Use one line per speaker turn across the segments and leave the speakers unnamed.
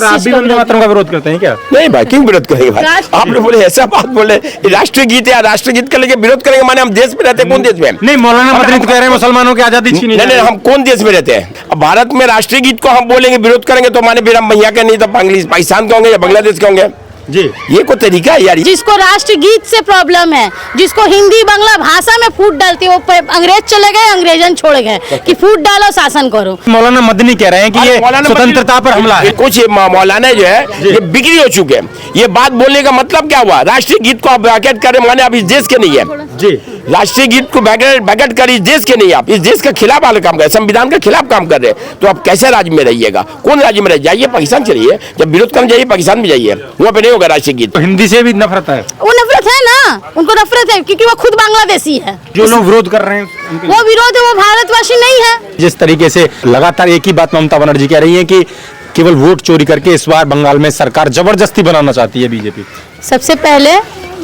आप भी वंदे मातरम का विरोध करते हैं क्या?
नहीं भाई, क्यों विरोध करेंगे भाई? आपने बोले ऐसा बात बोले, राष्ट्रीय गीत है, राष्ट्रीय गीत का लेके विरोध करेंगे माने हम देश में रहते हैं? कौन देश में?
नहीं, मौलाना मदनी तो कह रहे हैं मुसलमानों की आजादी छीनी।
नहीं, हम कौन देश में रहते हैं? अब भारत में राष्ट्रीय गीत को हम बोलेंगे, विरोध करेंगे तो माने फिर हम भैया के नहीं तो पाकिस्तान के होंगे या बांग्लादेश के होंगे
जी।
ये कोई तरीका है यार?
जिसको राष्ट्रगीत से प्रॉब्लम है, जिसको हिंदी बांग्ला भाषा में फूट डालती है, वो अंग्रेज चले गए, अंग्रेजन छोड़ गए कि फूट डालो शासन करो।
मौलाना मदनी कह रहे हैं कि ये स्वतंत्रता पर हमला है।
कुछ मौलाना जो है ये बिक्री हो चुके हैं। ये बात बोलने का मतलब क्या हुआ? राष्ट्रीय गीत को आप बैकेट करें माने आप इस देश के नहीं है
जी।
राष्ट्रीय गीत को बैकेट कर इस देश के नहीं, आप इस देश के खिलाफ वाले काम कर रहे, संविधान के खिलाफ काम कर रहे हैं, तो आप कैसे राज्य में रहिएगा? कौन राज्य में रह जाइए? पाकिस्तान चलिए, जब विरोध करने जाइए पाकिस्तान में जाइए, वहाँ पे नहीं होगा राष्ट्रीय गीत।
तो हिंदी से भी नफरत है?
वो नफरत है ना, उनको नफरत है क्योंकि वो खुद बांग्लादेशी है।
जो लोग विरोध कर रहे हैं
वो विरोध है, वो भारतवासी नहीं है।
जिस तरीके से लगातार एक ही बात ममता बनर्जी कह रही है कि केवल वोट चोरी करके इस बार बंगाल में सरकार जबरदस्ती बनाना चाहती है बीजेपी।
सबसे पहले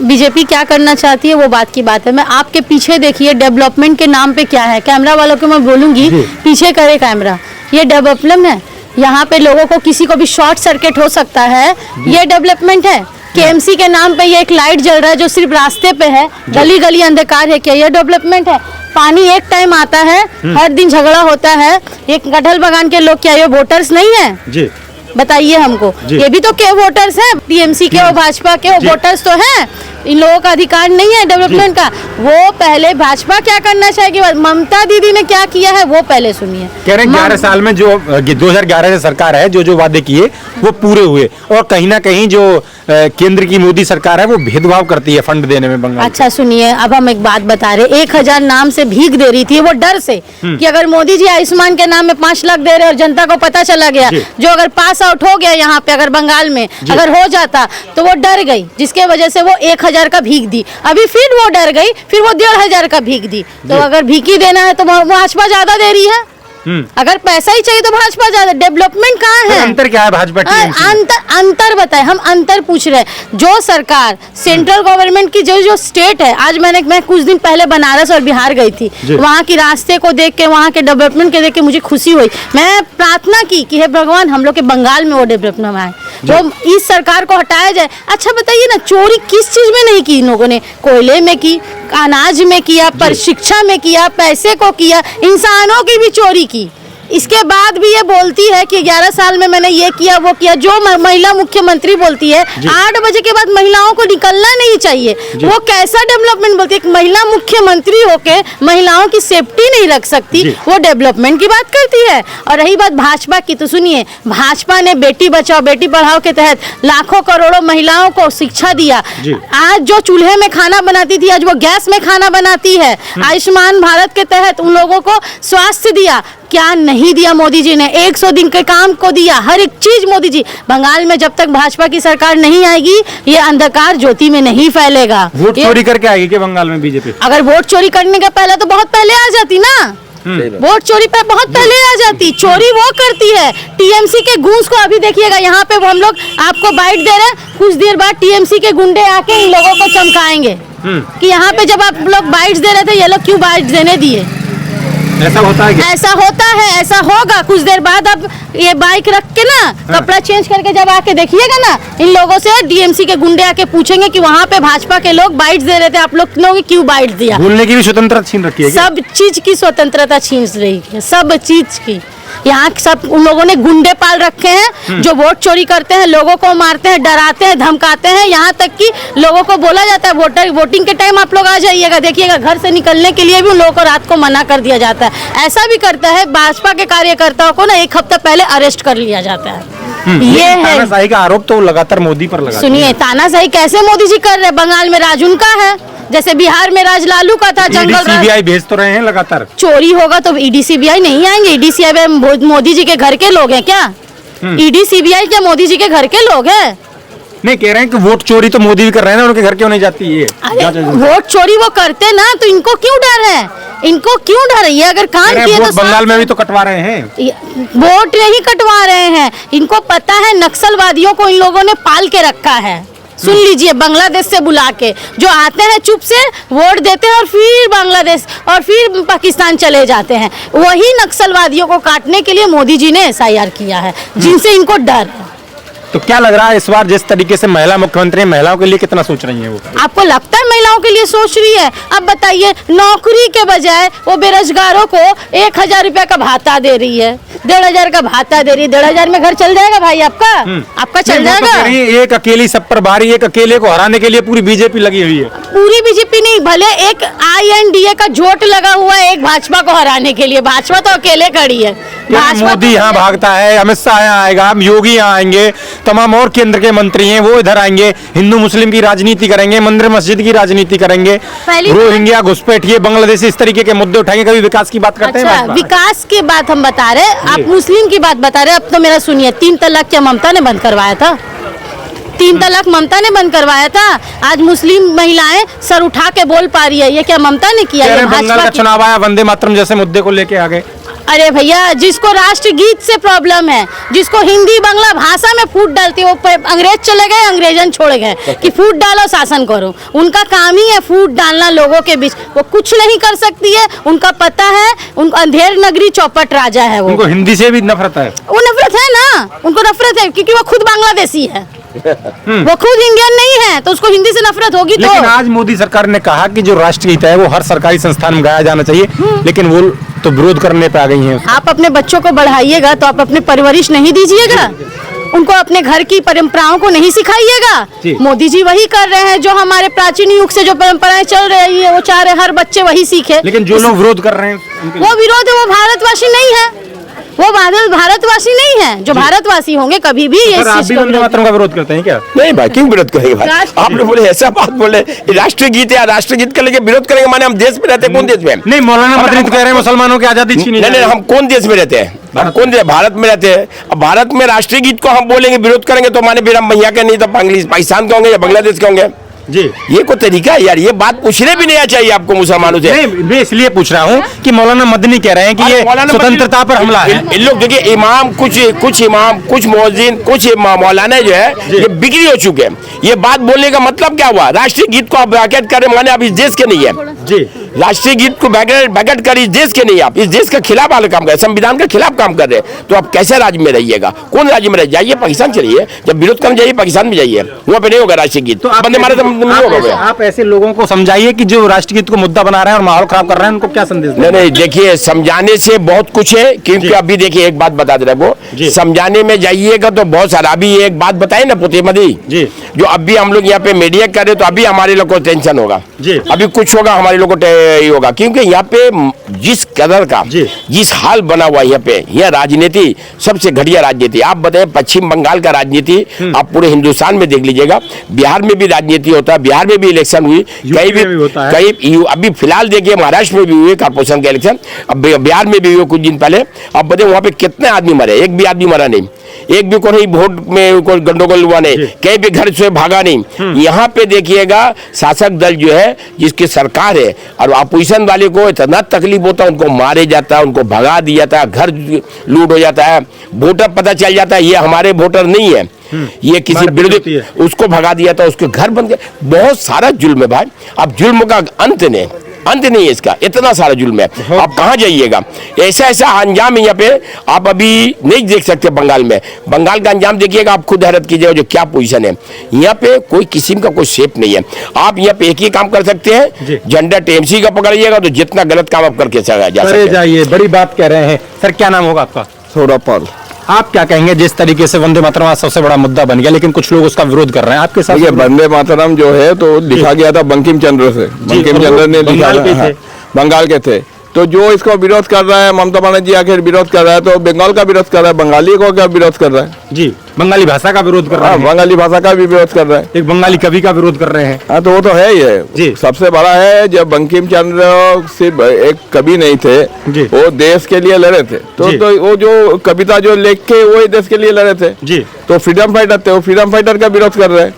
बीजेपी क्या करना चाहती है वो बात की बात है। मैं आपके पीछे देखिए, डेवलपमेंट के नाम पे क्या है। कैमरा वालों को मैं बोलूंगी पीछे करे कैमरा, ये डेवलपमेंट है। यहाँ पे लोगों को किसी को भी शॉर्ट सर्किट हो सकता है, ये डेवलपमेंट है। केएमसी के नाम पे ये एक लाइट जल रहा है जो सिर्फ रास्ते पे है, गली गली अंधकार है, क्या ये डेवलपमेंट है? पानी एक टाइम आता है, हर दिन झगड़ा होता है। एक कटहल बागान के लोग क्या ये वोटर्स नहीं है?
जी
बताइए हमको। ये भी तो के वोटर्स हैं, टीएमसी के और भाजपा के वोटर्स तो हैं। इन लोगों का अधिकार नहीं है डेवलपमेंट का। वो पहले भाजपा क्या करना चाहेगी, ममता दीदी ने क्या किया है वो पहले सुनिए।
कह रहे हैं 11 साल में जो 2011 से सरकार है, जो वादे किए वो पूरे हुए, और कहीं ना कहीं जो केंद्र की मोदी सरकार है वो भेदभाव करती है फंड देने में बंगाल।
अच्छा सुनिए, अब हम एक बात बता रहे, 1000 नाम से भीख दे रही थी वो डर से कि अगर मोदी जी आयुष्मान के नाम में 5 लाख दे रहे और जनता को पता चला गया, जो अगर पास आउट हो गया यहाँ पे, अगर बंगाल में अगर हो जाता तो वो डर गई, जिसके वजह से वो 1000 का भीख दी। अभी फिर वो डर गई, फिर वो 1500 का भीख दी। तो अगर भीख ही देना है तो भाजपा ज्यादा दे रही है। अगर पैसा ही चाहिए तो भाजपा ज्यादा। डेवलपमेंट कहाँ है?
अंतर क्या है भाजपा टीएमसी?
अंतर बताए, हम अंतर पूछ रहे हैं। जो सरकार सेंट्रल गवर्नमेंट की जो स्टेट है, आज मैं कुछ दिन पहले बनारस और बिहार गई थी, वहाँ की रास्ते को देख के, वहाँ के डेवलपमेंट के देख के मुझे खुशी हुई। मैं प्रार्थना की कि हे भगवान हम लोग के बंगाल में वो डेवलपमेंट आए, वो इस सरकार को हटाया जाए। अच्छा बताइए ना, चोरी किस चीज में नहीं की इन लोगों ने? कोयले में की, अनाज में किया, पर शिक्षा में किया, पैसे को किया, इंसानों की भी चोरी की। इसके बाद भी ये बोलती है कि 11 साल में मैंने ये किया वो किया। जो महिला मुख्यमंत्री बोलती है 8 बजे के बाद महिलाओं को निकलना नहीं चाहिए, वो कैसा डेवलपमेंट बोलती है? महिला मुख्यमंत्री होके महिलाओं की सेफ्टी नहीं रख सकती, वो डेवलपमेंट की बात करती है। और रही बात भाजपा की, तो सुनिए, भाजपा ने बेटी बचाओ बेटी पढ़ाओ के तहत लाखों करोड़ों महिलाओं को शिक्षा दिया। आज जो चूल्हे में खाना बनाती थी आज वो गैस में खाना बनाती है। आयुष्मान भारत के तहत उन लोगों को स्वास्थ्य दिया। क्या नहीं दिया मोदी जी ने? 100 दिन के काम को दिया, हर एक चीज मोदी जी। बंगाल में जब तक भाजपा की सरकार नहीं आएगी ये अंधकार ज्योति में नहीं फैलेगा।
वोट चोरी करके आएगी क्या बंगाल में बीजेपी?
अगर वोट चोरी करने का पहले तो बहुत पहले आ जाती ना, वोट चोरी पे बहुत पहले आ जाती। चोरी वो करती है टीएमसी के गूंज को। अभी देखिएगा यहाँ पे हम लोग आपको बाइट दे रहे हैं, कुछ देर बाद टीएमसी के गुंडे आके इन लोगों को चमकाएंगे कि यहाँ पे जब आप लोग बाइट्स दे रहे थे ये लोग क्यों बाइट्स देने दिए।
ऐसा होता है क्या?
ऐसा होता है, ऐसा होगा कुछ देर बाद। अब ये बाइक रख के ना कपड़ा चेंज करके जब आके देखिएगा ना, इन लोगों से डीएमसी के गुंडे आके पूछेंगे कि वहाँ पे भाजपा के लोग बाइट्स दे रहे थे, आप लोग ने क्यों बाइट्स दिया?
बोलने की भी स्वतंत्रता छीन रखी है क्या?
सब चीज की स्वतंत्रता छीन रही है, सब चीज की। यहाँ सब उन लोगों ने गुंडे पाल रखे हैं जो वोट चोरी करते हैं, लोगों को मारते हैं, डराते हैं, धमकाते हैं। यहाँ तक कि लोगों को बोला जाता है वोटिंग के टाइम आप लोग आ जाइएगा, देखिएगा घर से निकलने के लिए भी उन लोगों को रात को मना कर दिया जाता है। ऐसा भी करता है भाजपा के कार्यकर्ताओं को ना 1 हफ्ता पहले अरेस्ट कर लिया जाता है। ये है
तानाशाही का आरोप तो लगातार मोदी पर लगा।
सुनिए, तानाशाही कैसे मोदी जी कर रहे? बंगाल में राज उनका है, जैसे बिहार में राज लालू का था। जंगल
सीबीआई भेज तो रहे हैं लगातार।
चोरी होगा तो ईडी सीबीआई नहीं आएंगे? ईडी सीबीआई मोदी जी के घर के लोग हैं क्या? ईडी सीबीआई क्या मोदी जी के घर के लोग हैं?
नहीं, कह रहे हैं कि वोट चोरी तो मोदी भी कर रहे हैं ना, उनके घर क्यों नहीं जाती ये?
वोट चोरी वो करते ना, तो इनको क्यों डर है? इनको क्यों डर है? ये अगर काम किए तो
बंगाल में भी तो कटवा रहे हैं,
वोट नहीं कटवा रहे हैं। इनको पता है नक्सलवादियों को इन लोगों ने पाल के रखा है। सुन लीजिए, बांग्लादेश से बुला के जो आते हैं चुप से वोट देते हैं और फिर बांग्लादेश और फिर पाकिस्तान चले जाते हैं। वही नक्सलवादियों को काटने के लिए मोदी जी ने SIR किया है, जिनसे इनको डर है।
तो क्या लग रहा है इस बार जिस तरीके से महिला मुख्यमंत्री हैं, महिलाओं के लिए कितना सोच रही हैं वो?
आपको लगता है महिलाओं के लिए सोच रही है? अब बताइए, नौकरी के बजाय वो बेरोजगारों को 1,000 रुपया का भाता दे रही है, 1,500 का भाता दे रही है। 1,500 में घर चल जाएगा भाई आपका? आपका चल
नहीं, वो तो
जाएगा?
कह रही है, एक अकेली सब पर भारी, एक अकेले को हराने के लिए पूरी बीजेपी लगी हुई है।
पूरी बीजेपी नहीं, भले एक INDA का जोट लगा हुआ है एक भाजपा को हराने के लिए। भाजपा तो अकेले खड़ी है।
मोदी यहाँ भागता है, अमित शाह यहाँ आएगा, योगी यहाँ आएंगे, तमाम और केंद्र के मंत्री हैं वो इधर आएंगे, हिंदू मुस्लिम की राजनीति करेंगे, मंदिर मस्जिद की राजनीति करेंगे, रोहिंग्या घुसपैठिए, बांग्लादेशी, इस तरीके के मुद्दे उठाएंगे। कभी विकास की बात करते हैं?
अच्छा, विकास की बात हम बता रहे, आप मुस्लिम की बात बता रहे। अब तो मेरा सुनिए, 3 तलाक क्या ममता ने बंद करवाया था? 3 तलाक ममता ने बंद करवाया था। आज मुस्लिम महिलाएं सर उठा के बोल पा रही है, ये क्या ममता ने किया? ये
बंगाल
भाजपा
का चुनाव आया, वंदे मातरम जैसे मुद्दे को लेके आ गए।
अरे भैया, जिसको राष्ट्रगीत से प्रॉब्लम है, जिसको हिंदी बांग्ला भाषा में फूट डालती है, वो अंग्रेज चले गए, अंग्रेजन छोड़ गए कि फूट डालो शासन करो। उनका काम ही है फूट डालना लोगों के बीच। वो कुछ नहीं कर सकती है, उनका पता है। उनको अंधेर नगरी चौपट राजा है वो।
उनको हिंदी से भी नफरत है।
वो नफरत है ना, उनको नफरत है क्योंकि वो खुद बांग्लादेशी है। वो खुद इंडियन नहीं है तो उसको हिंदी से नफरत होगी। तो
लेकिन आज मोदी सरकार ने कहा कि जो राष्ट्रगीत है वो हर सरकारी संस्थान में गाया जाना चाहिए, लेकिन वो तो विरोध करने पे आ गई हैं।
आप अपने बच्चों को बढ़ाइएगा तो आप अपने परवरिश नहीं दीजिएगा, उनको अपने घर की परंपराओं को नहीं सिखाइएगा। मोदी जी वही कर रहे हैं जो हमारे प्राचीन युग से जो परंपराएं चल रही है, वो चाह रहे हर बच्चे वही सीखे।
लेकिन जो लोग विरोध कर रहे हैं
वो विरोध है, वो भारतवासी नहीं है। वो भारतवासी नहीं है। जो भारतवासी होंगे कभी भी ये
आप भी वंदे मातरम का विरोध करते हैं क्या?
नहीं भाई, क्यों विरोध करेंगे भाई? आप लोग बोले ऐसा बात बोले, राष्ट्रगीत है, राष्ट्रगीत का लेके विरोध करेंगे माने हम देश में रहते हैं? कौन देश में?
नहीं, मौलाना मदनी तो कह रहे हैं मुसलमानों की आजादी छीनी।
नहीं, हम कौन देश में रहते हैं? हम कौन देश? भारत में रहते हैं। अब भारत में राष्ट्रीय गीत को हम बोलेंगे, विरोध करेंगे तो माने फिर हम भैया के नहीं तो पाकिस्तान के होंगे या बांग्लादेश के होंगे
जी।
ये कोई तरीका है यार? ये बात पूछने भी नहीं चाहिए आपको मुसलमानों से।
नहीं, मैं इसलिए पूछ रहा हूँ कि मौलाना मदनी कह रहे हैं कि ये स्वतंत्रता पर हमला है।
इन लोग देखिए, इमाम कुछ इमाम, कुछ मुअज्जिन, कुछ मौलाना जो है ये बिगड़ी हो चुके हैं। ये बात बोलने का मतलब क्या हुआ? राष्ट्रीय गीत को आप बैकेट करें माने आप इस देश के नहीं है
जी।
राष्ट्रीय गीत को बैकेट कर इस देश के नहीं, आप इस देश के खिलाफ वाले काम कर रहे, संविधान के खिलाफ काम कर रहे हैं। तो आप कैसे राज्य में रहिएगा? कौन राज्य में रह जाइए? पाकिस्तान चलिए, जब विरोध करने जाइए पाकिस्तान में जाइए, वहाँ पे नहीं होगा राष्ट्रीय गीत।
तो
वंदे मातरम नहीं होगा।
आप ऐसे लोगों को समझाइए कि जो राष्ट्रगीत को मुद्दा बना रहे हैं और माहौल खराब कर रहे हैं, उनको क्या संदेश दें?
नहीं, देखिए, समझाने से बहुत कुछ है, क्योंकि अभी देखिए एक बात बता दे रहा हूँ, समझाने में जाइएगा तो बहुत सारा। अभी एक बात बताए ना पुतिमदी
जी,
जो अभी हम लोग यहाँ पे मीडिया कर रहे, तो अभी हमारे लोग को टेंशन होगा
जी।
अभी कुछ होगा, हमारे लोग को ये होगा, क्योंकि यहाँ पे जिस कदर का जिस हाल बना हुआ यहाँ पे, यह राजनीति सबसे घटिया राजनीति। आप बताए पश्चिम बंगाल का राजनीति आप पूरे हिंदुस्तान में देख लीजिएगा, बिहार में भी राजनीति होता है, बिहार में भी इलेक्शन हुई, कहीं अभी फिलहाल देखिए महाराष्ट्र में भी हुए कॉर्पोरेशन के इलेक्शन, अब बिहार में भी हुए कुछ दिन पहले। अब बताए वहाँ पे कितने आदमी मरे? एक भी आदमी मरा नहीं, एक भी कोई वोट में कोई गंडोगोल हुआ नहीं, कहीं भी घर से भागा नहीं। यहाँ पे देखिएगा शासक दल जो है, जिसकी सरकार है, और अपोजिशन वाले को इतना तकलीफ होता है, उनको मारे जाता है, उनको भगा दिया जाता है, घर लूट हो जाता है, वोटर पता चल जाता है ये हमारे वोटर नहीं है, ये किसी विरोधी, उसको भगा दिया था, उसके घर बन गए। बहुत सारा जुल्म है भाई। अब जुल्म का अंत नहीं है इसका, इतना सारा जुल्म है। आप कहाँ जाइएगा? ऐसा अंजाम यहाँ पे आप अभी नहीं देख सकते। बंगाल का अंजाम देखिएगा, आप खुद हैरत कीजिएगा जो क्या पोजीशन है यहाँ पे। कोई किस्म का कोई शेप नहीं है। आप यहाँ पे एक ही काम कर सकते हैं, झंडा टीएमसी का पकड़िएगा तो जितना गलत काम आप करके जा सकते
जाइए। बड़ी बात कह रहे हैं सर। क्या नाम होगा आपका?
सौरभ।
आप क्या कहेंगे? जिस तरीके से वंदे मातरम आज सबसे बड़ा मुद्दा बन गया, लेकिन कुछ लोग उसका विरोध कर रहे हैं, आपके साथ?
ये वंदे मातरम जो है तो लिखा गया था बंकिम चंद्र से, बंकिम चंद्र ने लिखा, बंगाल के थे। तो जो इसको विरोध कर रहा है, ममता बनर्जी आखिर विरोध कर रहा है, तो बंगाल का विरोध कर रहा है, बंगाली को क्या विरोध कर रहा है?
जी, बंगाली भाषा का विरोध कर रहा है,
बंगाली भाषा का भी विरोध कर रहा है,
एक बंगाली कवि का विरोध कर रहे हैं।
हाँ, तो वो तो है ही है
जी।
सबसे बड़ा है, जब बंकिम चंद्र सिर्फ एक कवि नहीं थे, वो देश के लिए लड़े थे। तो वो जो कविता जो लिख के वही देश के लिए लड़े थे जी। तो फ्रीडम फाइटर थे, वो फ्रीडम फाइटर का विरोध कर रहे हैं।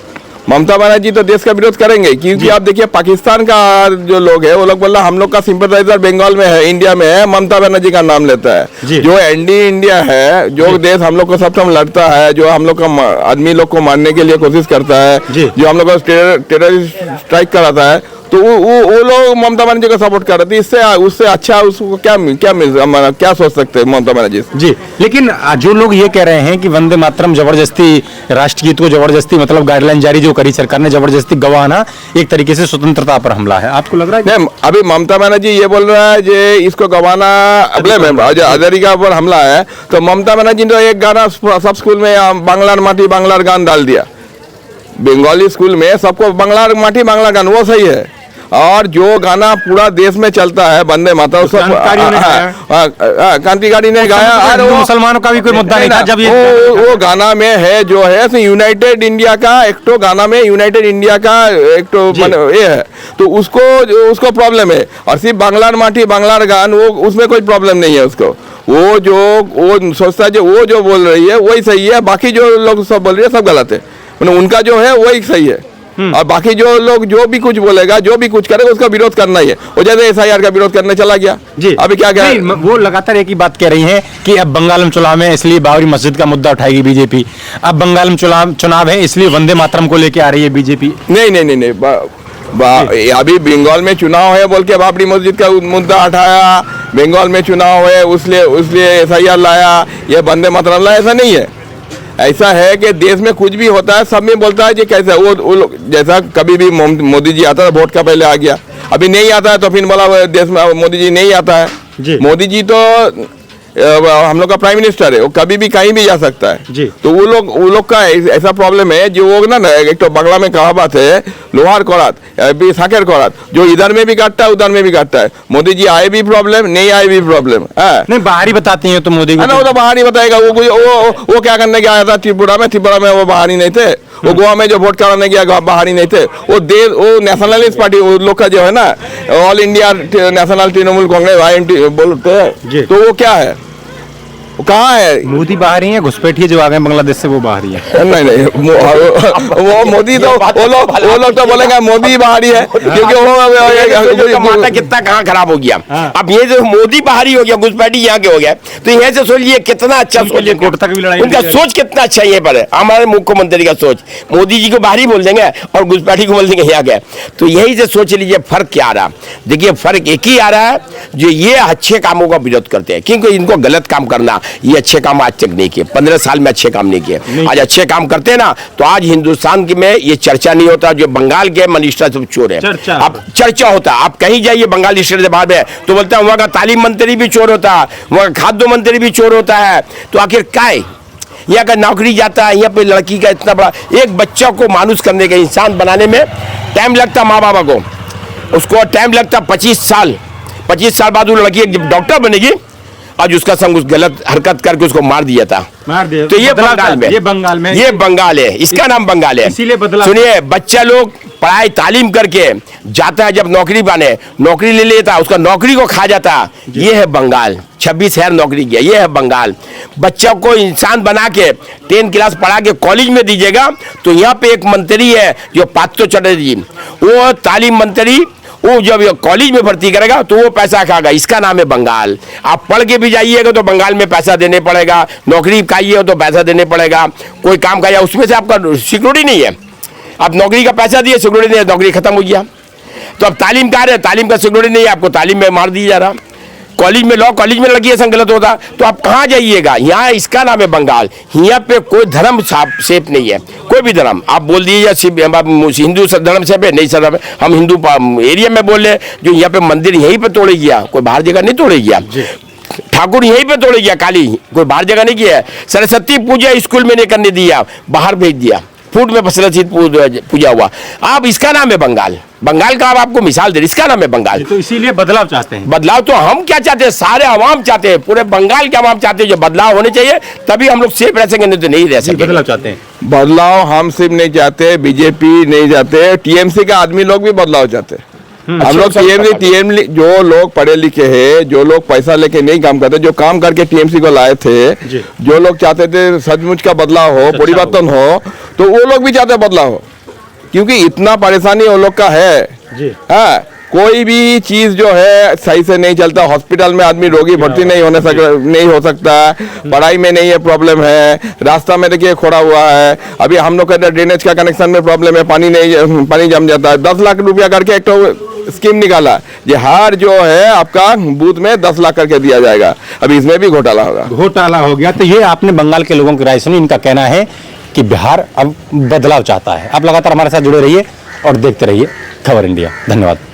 ममता बनर्जी तो देश का विरोध करेंगे, क्योंकि आप देखिए पाकिस्तान का जो लोग है वो लोग बोल रहे हम लोग का सिंपैथाइजर बंगाल में है, इंडिया में है, ममता बनर्जी का नाम लेता है। जो एंटी इंडिया है, जो देश हम लोग को सबसे लड़ता है, जो हम लोग का आदमी लोग को मारने के लिए कोशिश करता है, जो हम लोग को टेररिस्ट स्ट्राइक कराता है, तो वो लोग ममता बनर्जी को सपोर्ट कर रहे थे। इससे उससे अच्छा उसको क्या सोच सकते हैं ममता बनर्जी
जी। लेकिन जो लोग ये कह रहे हैं कि वंदे मातरम जबरदस्ती, राष्ट्रगीत को जबरदस्ती, मतलब गाइडलाइन जारी जो करी सरकार ने जबरदस्ती गवाना एक तरीके से स्वतंत्रता पर हमला है, आपको लग रहा है?
नहीं, अभी ममता बनर्जी ये बोल रहा है कि इसको गवाना आजादी का पर हमला है। तो ममता बनर्जी ने एक गाना सब स्कूल में बांग्लार माटी बांग्लार गान डाल दिया। बंगाली स्कूल में सबको बांग्लार माटी बांग्ला गान, वो सही है। और जो गाना पूरा देश में चलता है वंदे मातरम, सब क्रांतिकारी ने गाया। और वो
मुसलमानों का भी कोई मुद्दा नहीं था जब ये
वो गाना में है जो है यूनाइटेड इंडिया का एक तो गाना में यूनाइटेड इंडिया का एक तो ये है, तो उसको प्रॉब्लम है। और सिर्फ बांग्लार माटी बांग्लार गान, वो उसमें कोई प्रॉब्लम नहीं है उसको। वो सोचता है जो वो जो बोल रही है वही सही है, बाकी जो लोग सब बोल रही है सब गलत है। मतलब उनका जो है वही सही है, और बाकी जो लोग जो भी कुछ बोलेगा, जो भी कुछ करेगा, उसका विरोध करना ही है। वो जैसे SIR का विरोध करने चला गया
जी।
अभी क्या क्या
वो लगातार एक ही बात कह रही हैं कि अब बंगाल में चुनाव है इसलिए बाबरी मस्जिद का मुद्दा उठाएगी बीजेपी। अब बंगाल में चुनाव है इसलिए वंदे मातरम को लेके आ रही है बीजेपी।
नहीं, अभी बंगाल में चुनाव है बोल के बाबरी मस्जिद का मुद्दा उठाया। बंगाल में चुनाव है उसलिए SIR लाया, ये वंदे मातरम लाया, ऐसा नहीं है। ऐसा है कि देश में कुछ भी होता है सब में बोलता है कि कैसे वो लोग, जैसा कभी भी मोदी जी आता था वोट का पहले आ गया, अभी नहीं आता है तो फिर बोला देश में मोदी जी नहीं आता है। मोदी जी तो हम लोग का प्राइम मिनिस्टर है, वो कभी भी कहीं भी जा सकता है जी। तो वो लोग का ऐसा प्रॉब्लम है जो वो ना एक तो बांग्ला में कहावत है, लोहार कोरात साकेर कोरात, जो इधर में भी काटता है उधर में भी काटता है। मोदी जी आए भी प्रॉब्लम, नहीं आए भी प्रॉब्लम है।
नहीं, बाहरी बताती हैं तो मोदी को
ना, वो तो बाहरी बताएगा। वो क्या करने गया था त्रिपुरा में वो बाहरी नहीं थे। वो गोवा में जो वोट कराने गया बाहरी नहीं थे। वो नेशनलिस्ट पार्टी वो लोग का जो है ना, all India national Trinamool Congress INT बोलते हैं, तो वो क्या है, वो कहाँ है?
मोदी बाहरी है, घुसपैठिए जो आ गए बांग्लादेश से वो बाहरी है।
नहीं, वो मोदी तो वो लोग तो बोलेंगे मोदी बाहरी है, क्योंकि वो
टमाटर कितना कहाँ खराब हो गया। अब ये जो मोदी बाहरी हो गया, घुसपैठी यहाँ के हो गया, तो यहाँ से सोचिए कितना अच्छा सोच, उनका सोच कितना अच्छा ये पर है। हमारे मुख्यमंत्री का सोच, मोदी जी को बाहरी बोल देंगे और घुसपैठी को बोल देंगे यहाँ गए। तो यही से सोच लीजिए फर्क क्या आ रहा। देखिए फर्क एक ही आ रहा है, जो ये अच्छे कामों का विरोध करते हैं, क्योंकि इनको गलत काम करना, ये अच्छे काम आज तक नहीं किए। 15 साल में अच्छे काम नहीं किए। आज अच्छे काम करते ना तो आज हिंदुस्तान में ये चर्चा नहीं होता। जो बंगाल के मिनिस्टर सब चोर है, अब चर्चा होता। आप कहीं जाइए बंगाल स्टेट से बाहर में तो बोलते हैं वहाँ का तालीम मंत्री भी चोर होता है, वहाँ का खाद्य मंत्री भी चोर होता है। तो आखिर क्या है? यहाँ का नौकरी जाता है, यहाँ पे लड़की का इतना बड़ा एक बच्चा को मानुस करने का, इंसान बनाने में टाइम लगता, माँ बाबा को उसको टाइम लगता 25 साल। 25 साल बाद वो लड़की जब डॉक्टर बनेगी, आज उसका संग उस गलत हरकत करके उसको मार दिया था। तो ये बंगाल है, इसका नाम बंगाल है। इसीलिए बदला। सुनिए, बच्चा लोग पढ़ाई तालीम करके जाता है, जब नौकरी पाने नौकरी ले लेता, उसका नौकरी को खा जाता। ये है बंगाल। 26,000 नौकरी किया, ये है बंगाल। बच्चा को इंसान बना के 10 क्लास पढ़ा के कॉलेज में दीजिएगा, तो यहाँ पे एक मंत्री है जो पार्थो चटर्जी, वो तालीम मंत्री, वो जब कॉलेज में भर्ती करेगा तो वो पैसा खाएगा। इसका नाम है बंगाल। आप पढ़ के भी जाइएगा तो बंगाल में पैसा देने पड़ेगा, नौकरी खाइए तो पैसा देने पड़ेगा, कोई काम खाइए उसमें से आपका सिक्योरिटी नहीं है। आप नौकरी का पैसा दिए, सिक्योरिटी नहीं है, नौकरी खत्म हो गया। तो अब तालीम का रहे, तालीम का सिक्योरिटी नहीं है, आपको तालीम में मार दिया जा रहा। कॉलेज में लॉ कॉलेज में लगी ऐसा गलत होता तो आप कहाँ जाइएगा? यहाँ इसका नाम है बंगाल। यहाँ पे कोई धर्म सेफ नहीं है, कोई भी धर्म। आप बोल दीजिए हिंदू धर्म सेफ है, नहीं सर हम हिंदू एरिया में बोल रहे, जो यहाँ पे मंदिर यहीं पे तोड़े गया, कोई बाहर जगह नहीं तोड़े गया। ठाकुर यहीं पे तोड़े गया, काली कोई बाहर जगह नहीं किया। सरस्वती पूजा स्कूल में नहीं करने दिया, बाहर भेज दिया। फूड में सरस्वती पूजा हुआ। अब इसका नाम है बंगाल। बंगाल का अब आपको मिसाल दे, इसका नाम है बंगाल।
तो इसीलिए बदलाव चाहते हैं।
बदलाव तो हम क्या चाहते हैं, सारे आवाम चाहते हैं, पूरे बंगाल के आवाम चाहते हैं। जो बदलाव होने चाहिए तभी हम लोग सेफ रह सकेंगे, नहीं तो नहीं रह सकेंगे।
बदलाव चाहते हैं।
बदलाव हम सिर्फ नहीं चाहते, बीजेपी नहीं चाहते, TMC के आदमी लोग भी बदलाव चाहते हैं। हम लोग TMC जो लोग पढ़े लिखे हैं, जो लोग पैसा लेके नहीं काम करते, जो काम करके TMC को लाए थे, जो लोग चाहते थे सचमुच का बदलाव हो, परिवर्तन हो, तो वो लोग भी चाहते बदलाव हो, क्योंकि इतना परेशानी वो लोग का है। हाँ, कोई भी चीज जो है सही से नहीं चलता। हॉस्पिटल में आदमी रोगी भर्ती नहीं हो सकता, पढ़ाई में नहीं है, प्रॉब्लम है, रास्ता में देखिए खोड़ा हुआ है। अभी हम लोग कहते हैं ड्रेनेज का कनेक्शन में प्रॉब्लम है, पानी जम जाता है। 10 लाख रुपया करके एक तो स्कीम निकाला, ये हर जो है आपका बूथ में 10 लाख करके दिया जाएगा। अभी इसमें भी घोटाला होगा,
घोटाला हो गया। तो ये आपने बंगाल के लोगों की राय सुनी, इनका कहना है कि बिहार अब बदलाव चाहता है। आप लगातार हमारे साथ जुड़े रहिए और देखते रहिए खबर इंडिया। धन्यवाद।